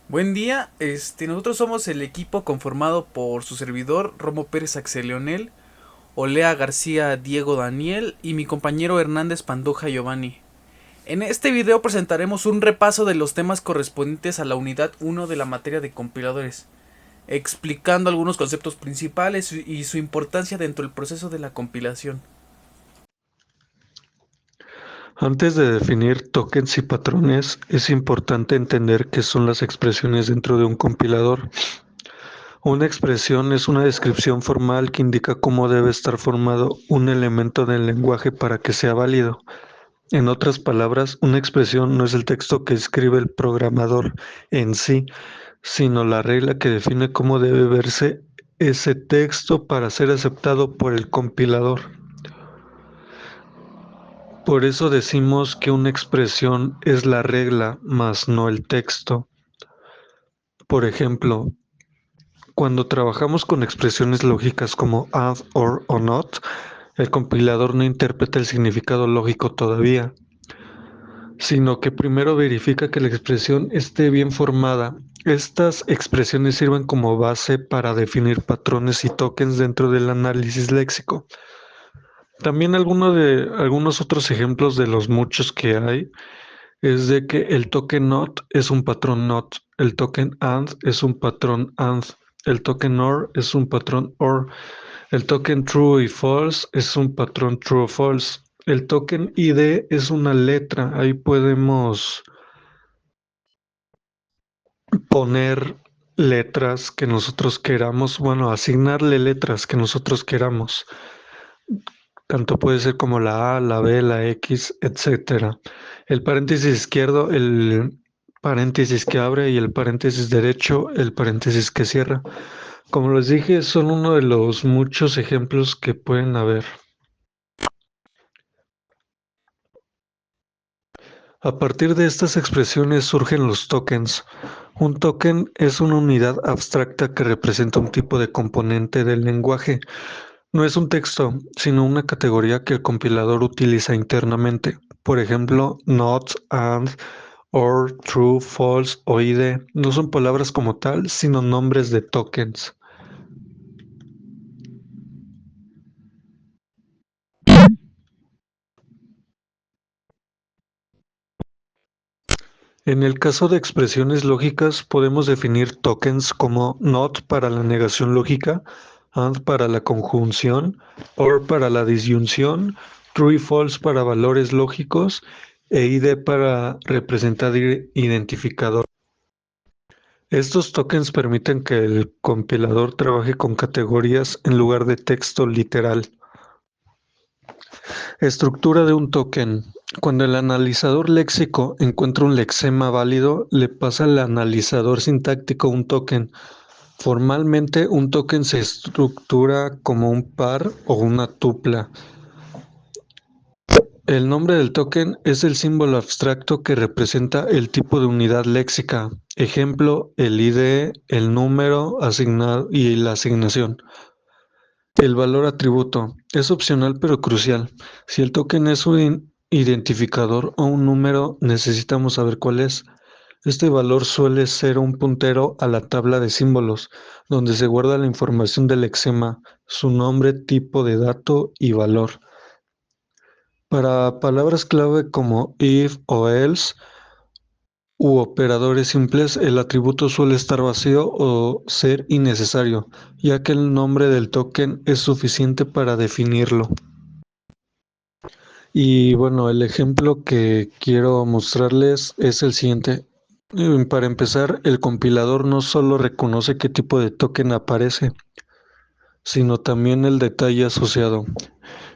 Buen día, nosotros somos el equipo conformado por su servidor Romo Pérez Axel Leonel, Olea García Diego Daniel y mi compañero Hernández Pandoja Giovanni. En este video presentaremos un repaso de los temas correspondientes a la unidad 1 de la materia de compiladores, explicando algunos conceptos principales y su importancia dentro del proceso de la compilación. Antes de definir tokens y patrones, es importante entender qué son las expresiones dentro de un compilador. Una expresión es una descripción formal que indica cómo debe estar formado un elemento del lenguaje para que sea válido. En otras palabras, una expresión no es el texto que escribe el programador en sí, sino la regla que define cómo debe verse ese texto para ser aceptado por el compilador. Por eso decimos que una expresión es la regla, más no el texto. Por ejemplo, cuando trabajamos con expresiones lógicas como and, or o not, el compilador no interpreta el significado lógico todavía, sino que primero verifica que la expresión esté bien formada. Estas expresiones sirven como base para definir patrones y tokens dentro del análisis léxico. También algunos otros ejemplos de los muchos que hay es de que el token not es un patrón not, el token and es un patrón and, el token or es un patrón or, el token true y false es un patrón true o false, el token ID es una letra, ahí podemos poner letras que nosotros queramos, bueno, asignarle letras que nosotros queramos. Tanto puede ser como la A, la B, la X, etcétera. El paréntesis izquierdo, el paréntesis que abre y el paréntesis derecho, el paréntesis que cierra. Como les dije, son uno de los muchos ejemplos que pueden haber. A partir de estas expresiones surgen los tokens. Un token es una unidad abstracta que representa un tipo de componente del lenguaje. No es un texto, sino una categoría que el compilador utiliza internamente. Por ejemplo, not, and, or, true, false o ID no son palabras como tal, sino nombres de tokens. En el caso de expresiones lógicas, podemos definir tokens como not para la negación lógica, and para la conjunción, or para la disyunción, true y false para valores lógicos e ID para representar identificador. Estos tokens permiten que el compilador trabaje con categorías en lugar de texto literal. Estructura de un token. Cuando el analizador léxico encuentra un lexema válido, le pasa al analizador sintáctico un token. Formalmente, un token se estructura como un par o una tupla. El nombre del token es el símbolo abstracto que representa el tipo de unidad léxica. Ejemplo, el ID, el número asignado y la asignación. El valor atributo es opcional pero crucial. Si el token es un identificador o un número, necesitamos saber cuál es. Este valor suele ser un puntero a la tabla de símbolos, donde se guarda la información del lexema, su nombre, tipo de dato y valor. Para palabras clave como if o else u operadores simples, el atributo suele estar vacío o ser innecesario, ya que el nombre del token es suficiente para definirlo. Y bueno, el ejemplo que quiero mostrarles es el siguiente. Para empezar, el compilador no solo reconoce qué tipo de token aparece, sino también el detalle asociado.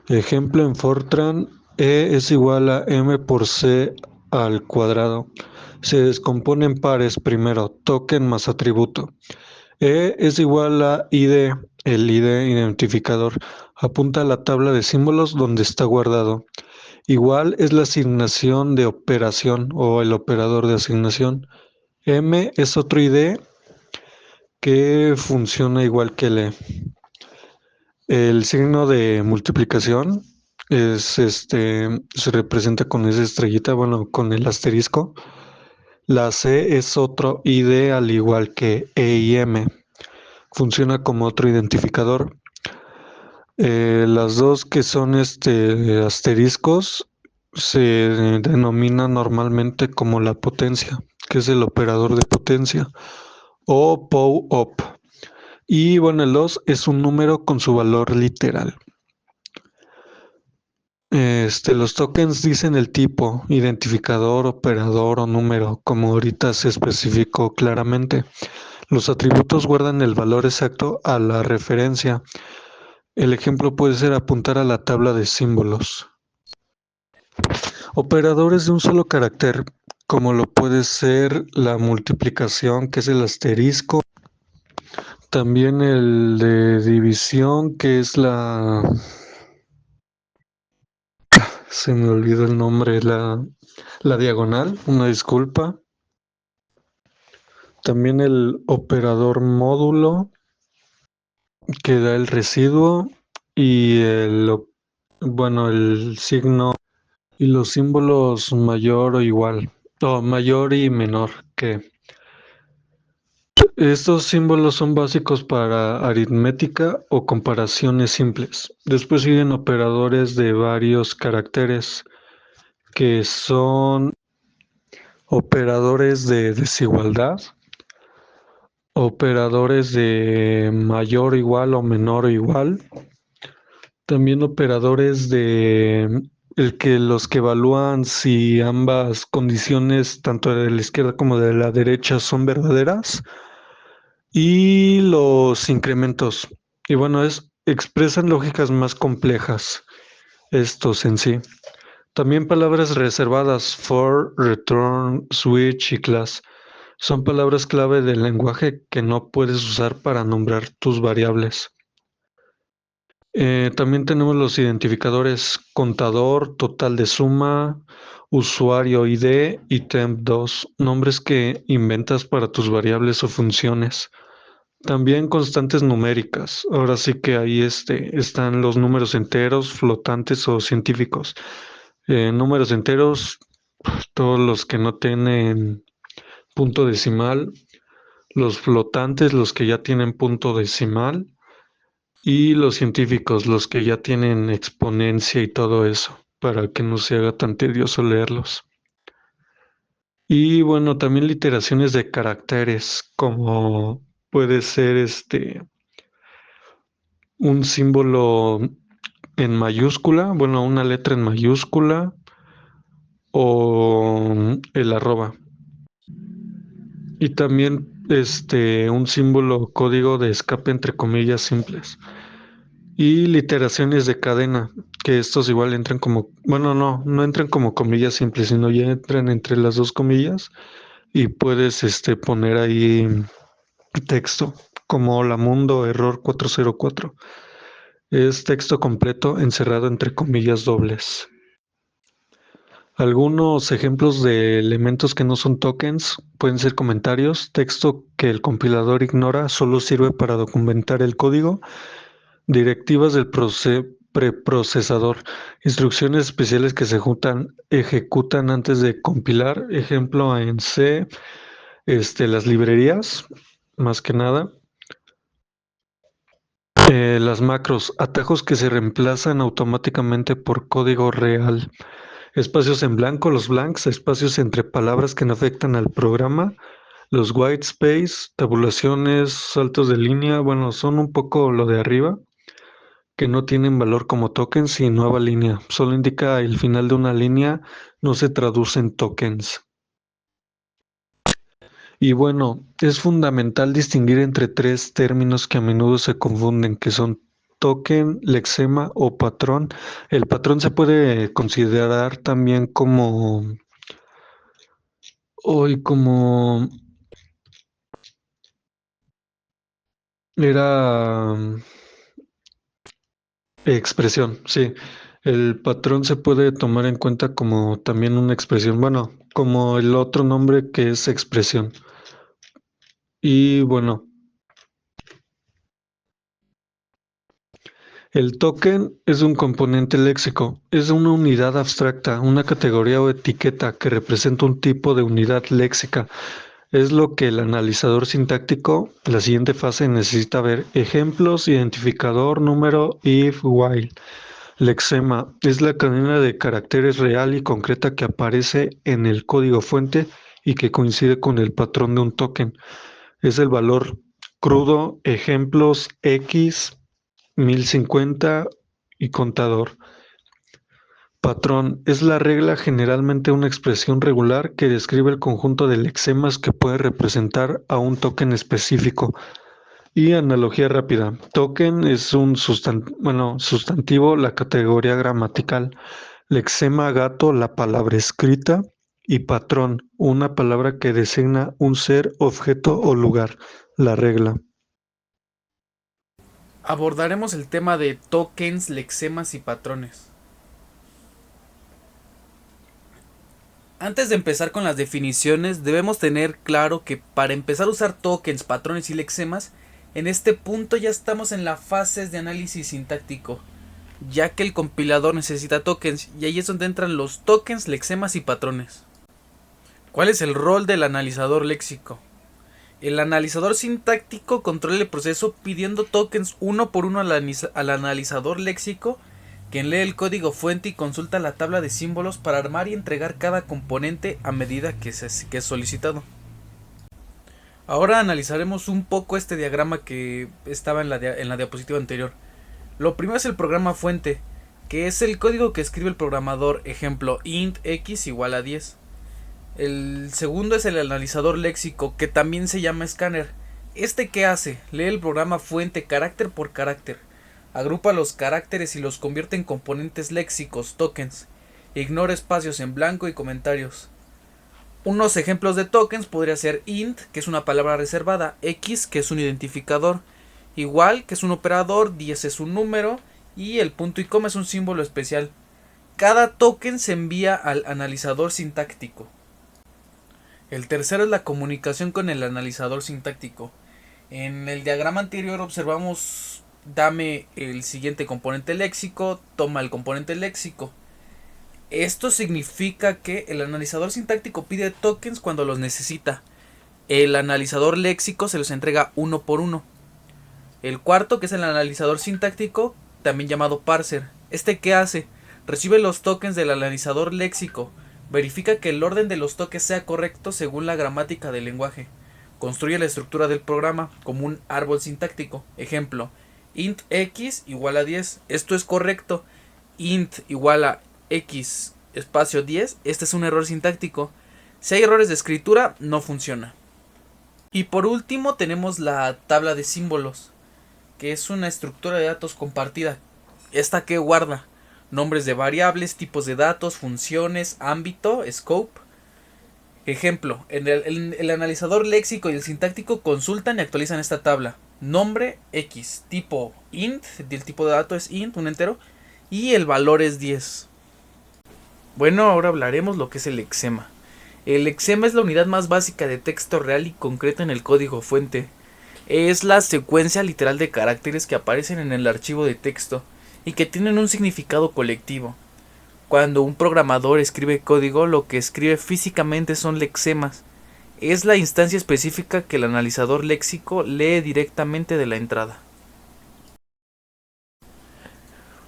Ejemplo en Fortran, E es igual a M por C al cuadrado. Se descompone en pares primero, token más atributo. E es igual a ID, el ID identificador. Apunta a la tabla de símbolos donde está guardado. Igual es la asignación de operación o el operador de asignación. M es otro ID que funciona igual que el E. El signo de multiplicación se representa con esa estrellita, bueno, con el asterisco. La C es otro ID al igual que E y M. Funciona como otro identificador. Las dos que son asteriscos se denominan normalmente como la potencia, que es el operador de potencia, o POW-OP. Y bueno, el 2 es un número con su valor literal. Los tokens dicen el tipo, identificador, operador o número, como ahorita se especificó claramente. Los atributos guardan el valor exacto a la referencia. El ejemplo puede ser apuntar a la tabla de símbolos. Operadores de un solo carácter, como lo puede ser la multiplicación, que es el asterisco. También el de división, que es se me olvidó el nombre, la diagonal, una disculpa. También el operador módulo, que da el residuo, y el signo y los símbolos mayor o igual, o mayor y menor que. Estos símbolos son básicos para aritmética o comparaciones simples. Después siguen operadores de varios caracteres, que son operadores de desigualdad, operadores de mayor o igual o menor o igual, también operadores de los que evalúan si ambas condiciones, tanto de la izquierda como de la derecha, son verdaderas, y los incrementos. Y bueno, expresan lógicas más complejas, estos en sí. También palabras reservadas, for, return, switch y class. Son palabras clave del lenguaje que no puedes usar para nombrar tus variables. También tenemos los identificadores contador, total de suma, usuario ID y temp2, nombres que inventas para tus variables o funciones. También constantes numéricas. Ahora sí que ahí están los números enteros, flotantes o científicos. Números enteros, todos los que no tienen punto decimal. Los flotantes, los que ya tienen punto decimal. Y los científicos, los que ya tienen exponencia y todo eso, para que no se haga tan tedioso leerlos. Y bueno, también literaciones de caracteres, como puede ser un símbolo en mayúscula, bueno, una letra en mayúscula o el arroba. Y también un símbolo código de escape entre comillas simples. Y literaciones de cadena, que estos igual entran como, bueno, no entran como comillas simples, sino ya entran entre las dos comillas y puedes poner ahí texto, como hola mundo, error 404. Es texto completo encerrado entre comillas dobles. Algunos ejemplos de elementos que no son tokens pueden ser comentarios, texto que el compilador ignora, solo sirve para documentar el código, directivas del preprocesador, instrucciones especiales que se ejecutan antes de compilar, ejemplo en C, las librerías, más que nada. Las macros, atajos que se reemplazan automáticamente por código real. Espacios en blanco, los blanks, espacios entre palabras que no afectan al programa. Los white space, tabulaciones, saltos de línea, bueno, son un poco lo de arriba, que no tienen valor como tokens y nueva línea. Solo indica el final de una línea, no se traduce en tokens. Y bueno, es fundamental distinguir entre tres términos que a menudo se confunden, que son token, lexema o patrón. El patrón se puede considerar también como era expresión, sí. El patrón se puede tomar en cuenta como también una expresión, bueno, como el otro nombre que es expresión. Y bueno, El token es un componente léxico, es una unidad abstracta, una categoría o etiqueta que representa un tipo de unidad léxica. Es lo que el analizador sintáctico, la siguiente fase, necesita ver: ejemplos, identificador, número, if, while. Lexema es la cadena de caracteres real y concreta que aparece en el código fuente y que coincide con el patrón de un token. Es el valor crudo, ejemplos X, 1050 y contador. Patrón es la regla, generalmente una expresión regular que describe el conjunto de lexemas que puede representar a un token específico. Y analogía rápida. Token es un sustantivo, la categoría gramatical. Lexema gato, la palabra escrita. Y patrón, una palabra que designa un ser, objeto o lugar, la regla. Abordaremos el tema de tokens, lexemas y patrones. Antes de empezar con las definiciones, debemos tener claro que para empezar a usar tokens, patrones y lexemas, en este punto ya estamos en la fase de análisis sintáctico, ya que el compilador necesita tokens y ahí es donde entran los tokens, lexemas y patrones. ¿Cuál es el rol del analizador léxico? El analizador sintáctico controla el proceso pidiendo tokens uno por uno al analizador léxico, quien lee el código fuente y consulta la tabla de símbolos para armar y entregar cada componente a medida que es solicitado. Ahora analizaremos un poco este diagrama que estaba en la diapositiva anterior. Lo primero es el programa fuente, que es el código que escribe el programador, ejemplo int x igual a 10. El segundo es el analizador léxico, que también se llama escáner. ¿Qué hace? Lee el programa fuente carácter por carácter, agrupa los caracteres y los convierte en componentes léxicos, tokens, ignora espacios en blanco y comentarios. Unos ejemplos de tokens podría ser int, que es una palabra reservada, x, que es un identificador, igual, que es un operador, 10 es un número y el punto y coma es un símbolo especial. Cada token se envía al analizador sintáctico. El tercero es la comunicación con el analizador sintáctico. En el diagrama anterior observamos: dame el siguiente componente léxico, toma el componente léxico. Esto significa que el analizador sintáctico pide tokens cuando los necesita. El analizador léxico se los entrega uno por uno. El cuarto, que es el analizador sintáctico, también llamado parser. ¿Qué hace? Recibe los tokens del analizador léxico, verifica que el orden de los tokens sea correcto según la gramática del lenguaje, construye la estructura del programa como un árbol sintáctico. Ejemplo, int x igual a 10. Esto es correcto. Int igual a x espacio 10. Este es un error sintáctico. Si hay errores de escritura, no funciona. Y por último tenemos la tabla de símbolos, que es una estructura de datos compartida. Que guarda nombres de variables, tipos de datos, funciones, ámbito, scope. Ejemplo, el analizador léxico y el sintáctico consultan y actualizan esta tabla. Nombre x, tipo int, el tipo de dato es int, un entero, y el valor es 10. Bueno, ahora hablaremos lo que es el lexema. El lexema es la unidad más básica de texto real y concreto en el código fuente. Es la secuencia literal de caracteres que aparecen en el archivo de texto y que tienen un significado colectivo. Cuando un programador escribe código, lo que escribe físicamente son lexemas. Es la instancia específica que el analizador léxico lee directamente de la entrada.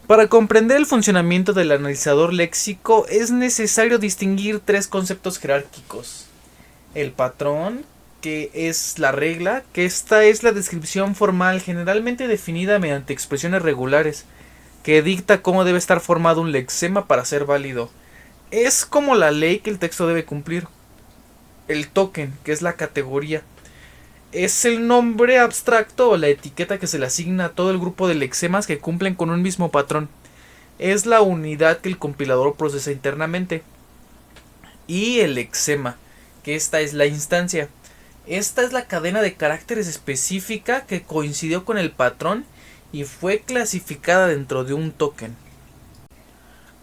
Para comprender el funcionamiento del analizador léxico es necesario distinguir tres conceptos jerárquicos. El patrón, que es la regla, que esta es la descripción formal generalmente definida mediante expresiones regulares, que dicta cómo debe estar formado un lexema para ser válido. Es como la ley que el texto debe cumplir. El token, que es la categoría, es el nombre abstracto o la etiqueta que se le asigna a todo el grupo de lexemas que cumplen con un mismo patrón. Es la unidad que el compilador procesa internamente. Y el lexema, que esta es la instancia. Esta es la cadena de caracteres específica que coincidió con el patrón y fue clasificada dentro de un token.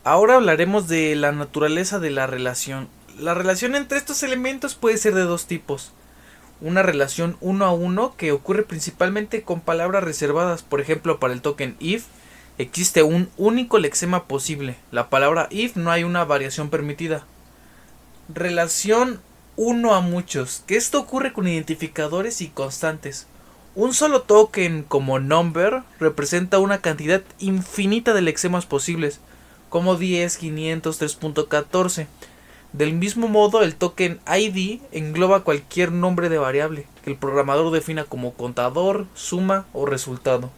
Ahora hablaremos de la naturaleza de la relación. La relación entre estos elementos puede ser de dos tipos. Una relación uno a uno que ocurre principalmente con palabras reservadas. Por ejemplo, para el token if Existe un único lexema posible. La palabra if no hay una variación permitida. Relación uno a muchos, que esto ocurre con identificadores y constantes. Un solo token como number representa una cantidad infinita de lexemas posibles, como 10, 500, 3.14. Del mismo modo, el token ID engloba cualquier nombre de variable que el programador defina como contador, suma o resultado.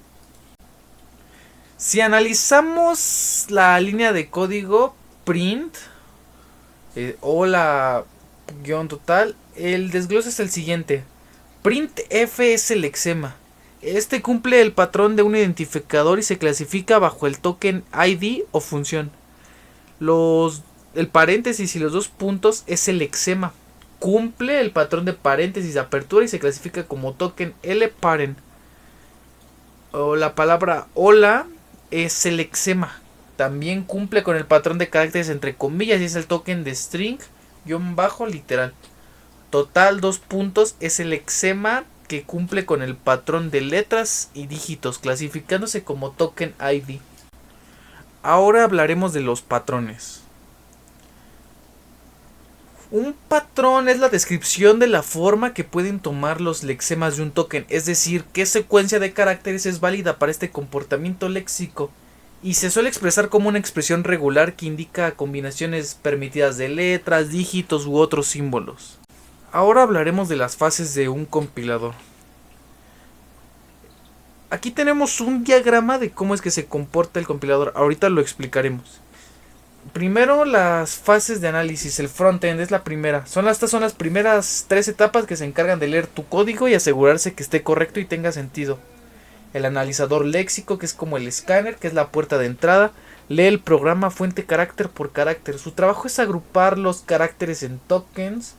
Si analizamos la línea de código print o la guión total, el desglose es el siguiente. Printf es el lexema. Este cumple el patrón de un identificador y se clasifica bajo el token ID o función. El paréntesis y los dos puntos es el lexema. Cumple el patrón de paréntesis de apertura y se clasifica como token lparent. O la palabra hola es el lexema. También cumple con el patrón de caracteres entre comillas y es el token de string literal. Total dos puntos es el lexema que cumple con el patrón de letras y dígitos, clasificándose como token ID. Ahora hablaremos de los patrones. Un patrón es la descripción de la forma que pueden tomar los lexemas de un token, es decir, qué secuencia de caracteres es válida para este comportamiento léxico, y se suele expresar como una expresión regular que indica combinaciones permitidas de letras, dígitos u otros símbolos. Ahora hablaremos de las fases de un compilador. Aquí tenemos un diagrama de cómo es que se comporta el compilador. Ahorita lo explicaremos. Primero, las fases de análisis. El frontend es la primera. Estas son las primeras 3 etapas que se encargan de leer tu código y asegurarse que esté correcto y tenga sentido. El analizador léxico, que es como el escáner, que es la puerta de entrada, lee el programa fuente carácter por carácter. Su trabajo es agrupar los caracteres en tokens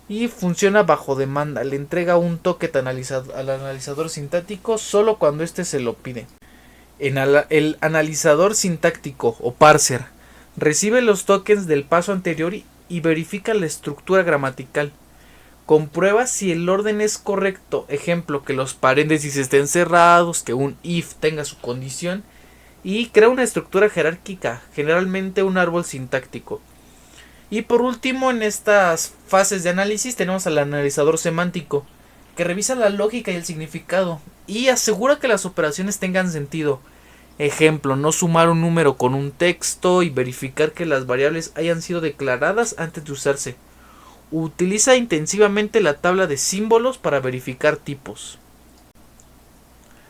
y funciona bajo demanda. Le entrega un token al analizador sintáctico solo cuando éste se lo pide. El analizador sintáctico o parser recibe los tokens del paso anterior y verifica la estructura gramatical. Comprueba si el orden es correcto. Ejemplo, que los paréntesis estén cerrados, que un if tenga su condición. Y crea una estructura jerárquica, generalmente un árbol sintáctico. Y por último, en estas fases de análisis tenemos al analizador semántico, que revisa la lógica y el significado y asegura que las operaciones tengan sentido. Ejemplo, no sumar un número con un texto y verificar que las variables hayan sido declaradas antes de usarse. Utiliza intensivamente la tabla de símbolos para verificar tipos.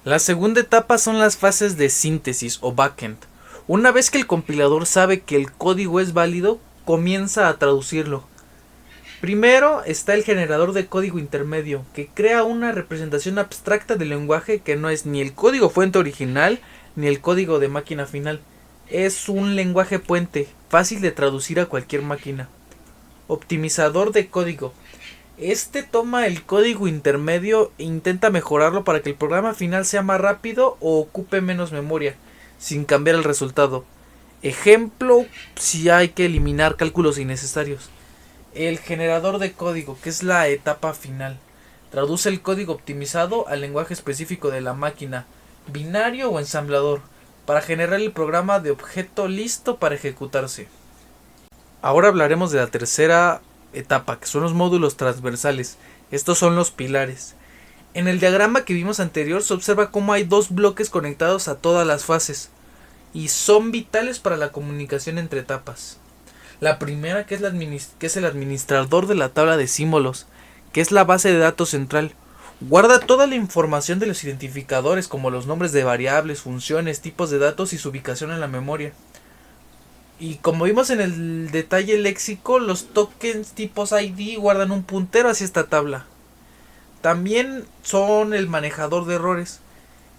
La segunda etapa son las fases de síntesis o backend. Una vez que el compilador sabe que el código es válido, comienza a traducirlo. Primero está el generador de código intermedio, que crea una representación abstracta del lenguaje que no es ni el código fuente original ni el código de máquina final. Es un lenguaje puente, fácil de traducir a cualquier máquina. Optimizador de código. Este toma el código intermedio e intenta mejorarlo para que el programa final sea más rápido o ocupe menos memoria, sin cambiar el resultado. Ejemplo, si hay que eliminar cálculos innecesarios. El generador de código, que es la etapa final. Traduce el código optimizado al lenguaje específico de la máquina, binario o ensamblador, para generar el programa de objeto listo para ejecutarse. Ahora hablaremos de la tercera etapa, que son los módulos transversales. Estos son los pilares. En el diagrama que vimos anterior se observa cómo hay dos bloques conectados a todas las fases y son vitales para la comunicación entre etapas. La primera, que es el administrador de la tabla de símbolos, que es la base de datos central. Guarda toda la información de los identificadores, como los nombres de variables, funciones, tipos de datos y su ubicación en la memoria. Y como vimos en el detalle léxico, los tokens tipos ID guardan un puntero hacia esta tabla. También son el manejador de errores,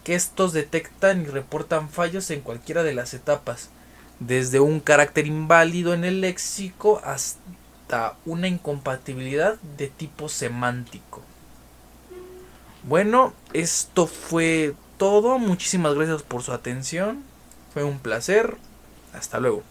que estos detectan y reportan fallos en cualquiera de las etapas, desde un carácter inválido en el léxico hasta una incompatibilidad de tipo semántico. Bueno, esto fue todo. Muchísimas gracias por su atención. Fue un placer. Hasta luego.